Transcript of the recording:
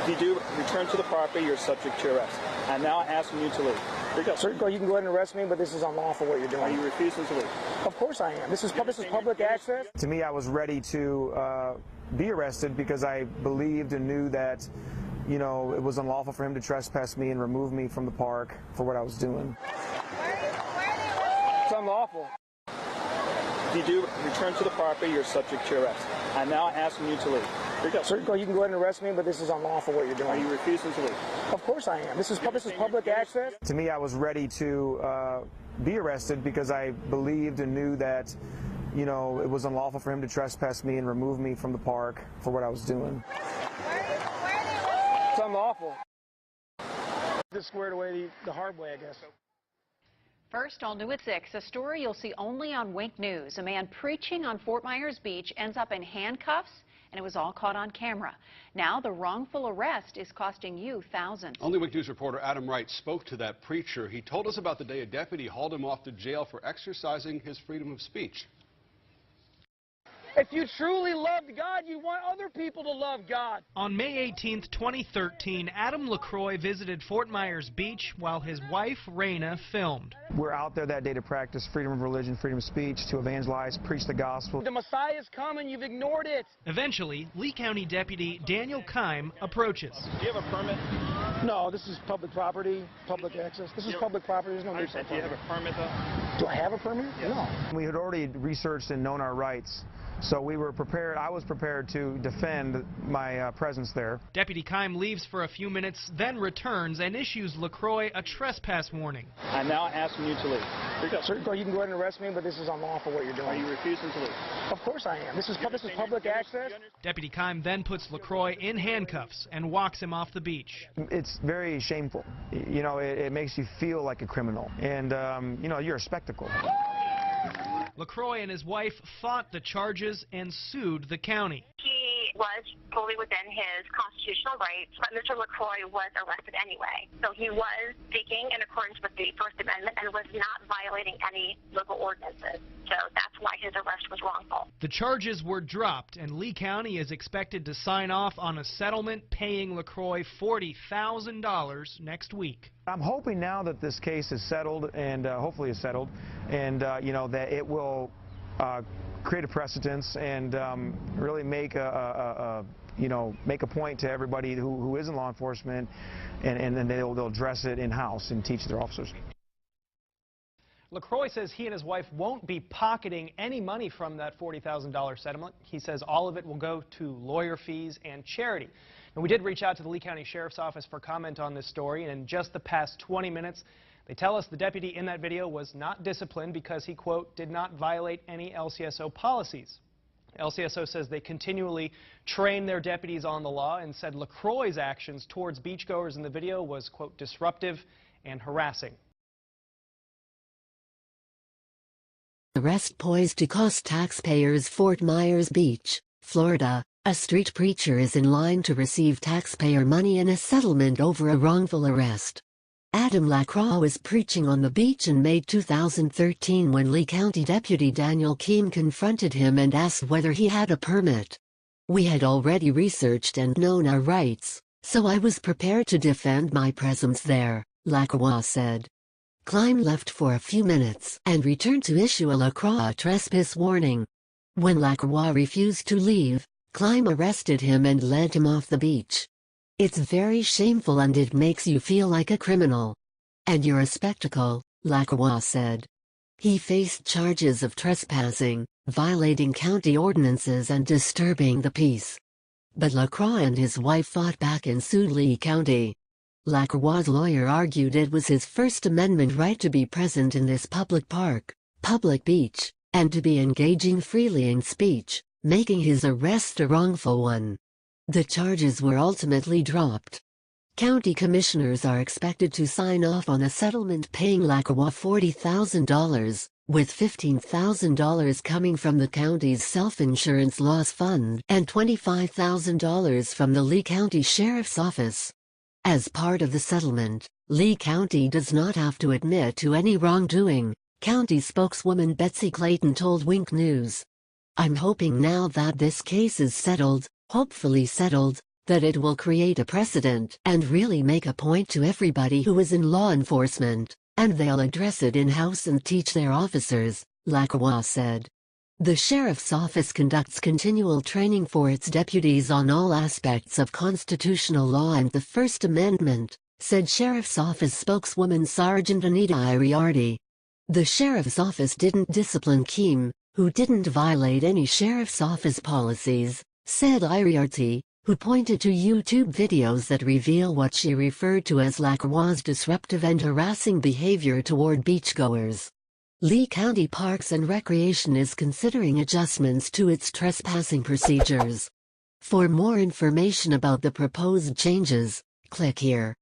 If you do return to the property, you're subject to arrest. I'm now asking you to leave. Here you go. Sir, you can go ahead and arrest me, but this is unlawful what you're doing. Are you refusing to leave? Of course I am. This is public access. To me, I was ready to be arrested because I believed and knew that, you know, it was unlawful for him to trespass me and remove me from the park for what I was doing. It's unlawful. If you do return to the property, you're subject to arrest. I'm now asking you to leave. Here you go. Sir, you can go ahead and arrest me, but this is unlawful what you're doing. Are you refusing to leave? Of course I am. This is public access. To me, I was ready to be arrested because I believed and knew that, you know, it was unlawful for him to trespass me and remove me from the park for what I was doing. It's unlawful. Just squared away the hard way, I guess. First, all new at 6, a story you'll see only on Wink News. A man preaching on Fort Myers Beach ends up in handcuffs, and it was all caught on camera. Now the wrongful arrest is costing you thousands. Only Wink News reporter Adam Wright spoke to that preacher. He told us about the day a deputy hauled him off to jail for exercising his freedom of speech. If you truly loved God, you want other people to love God. On May 18th, 2013, Adam LaCroix visited Fort Myers Beach while his wife, Raina, filmed. We're out there that day to practice freedom of religion, freedom of speech, to evangelize, preach the gospel. The Messiah's coming, you've ignored it. Eventually, Lee County Deputy Daniel Keim approaches. Do you have a permit? No, this is public property, public access. This is public property. There's no need for a permit. Do you have a permit, though? Do I have a permit? Yes. No. We had already researched and known our rights, so we were prepared. I was prepared to defend my presence there. Deputy Keim leaves for a few minutes, then returns and issues LaCroix a trespass warning. I'm now asking you to leave. Here you go. Sir, you can go ahead and arrest me, but this is unlawful what you're doing. Are you refusing to leave? Of course I am. This is public access. Deputy Keim then puts LaCroix in handcuffs and walks him off the beach. It's very shameful. You know, it makes you feel like a criminal, and you know, you're a spectacle. LaCroix and his wife fought the charges and sued the county. He was fully within his constitutional rights, but Mr. LaCroix was arrested anyway. So he was speaking in accordance with the First Amendment and was not violating any local ordinances. So that's why his arrest was wrongful. The charges were dropped, and Lee County is expected to sign off on a settlement paying LaCroix $40,000 next week. I'm hoping now that this case is settled, and hopefully is settled, and you know, that it will create a precedence and really make make a point to everybody who is in law enforcement, and then they'll address it in-house and teach their officers. LaCroix says he and his wife won't be pocketing any money from that $40,000 settlement. He says all of it will go to lawyer fees and charity. And we did reach out to the Lee County Sheriff's Office for comment on this story, and in just the past 20 minutes, they tell us the deputy in that video was not disciplined because he, quote, did not violate any LCSO policies. LCSO says they continually train their deputies on the law and said LaCroix's actions towards beachgoers in the video was, quote, disruptive and harassing. Arrest poised to cost taxpayers. Fort Myers Beach, Florida. A street preacher is in line to receive taxpayer money in a settlement over a wrongful arrest. Adam LaCroix was preaching on the beach in May 2013 when Lee County Deputy Daniel Keim confronted him and asked whether he had a permit. We had already researched and known our rights, so I was prepared to defend my presence there, LaCroix said. Keim left for a few minutes and returned to issue a LaCroix trespass warning. When LaCroix refused to leave, Keim arrested him and led him off the beach. It's very shameful and it makes you feel like a criminal. And you're a spectacle, LaCroix said. He faced charges of trespassing, violating county ordinances and disturbing the peace. But LaCroix and his wife fought back and sued Lee County. LaCroix's lawyer argued it was his First Amendment right to be present in this public park, public beach, and to be engaging freely in speech, making his arrest a wrongful one. The charges were ultimately dropped. County commissioners are expected to sign off on a settlement paying LaCroix $40,000, with $15,000 coming from the county's self-insurance loss fund and $25,000 from the Lee County Sheriff's Office. As part of the settlement, Lee County does not have to admit to any wrongdoing, county spokeswoman Betsy Clayton told Wink News. I'm hoping now that this case is settled, hopefully settled, that it will create a precedent and really make a point to everybody who is in law enforcement, and they'll address it in-house and teach their officers, Lacroix said. The Sheriff's Office conducts continual training for its deputies on all aspects of constitutional law and the First Amendment, said Sheriff's Office spokeswoman Sergeant Anita Iriarty. The Sheriff's Office didn't discipline Keem, who didn't violate any Sheriff's Office policies, said Iriarty, who pointed to YouTube videos that reveal what she referred to as Lacroix's disruptive and harassing behavior toward beachgoers. Lee County Parks and Recreation is considering adjustments to its trespassing procedures. For more information about the proposed changes, click here.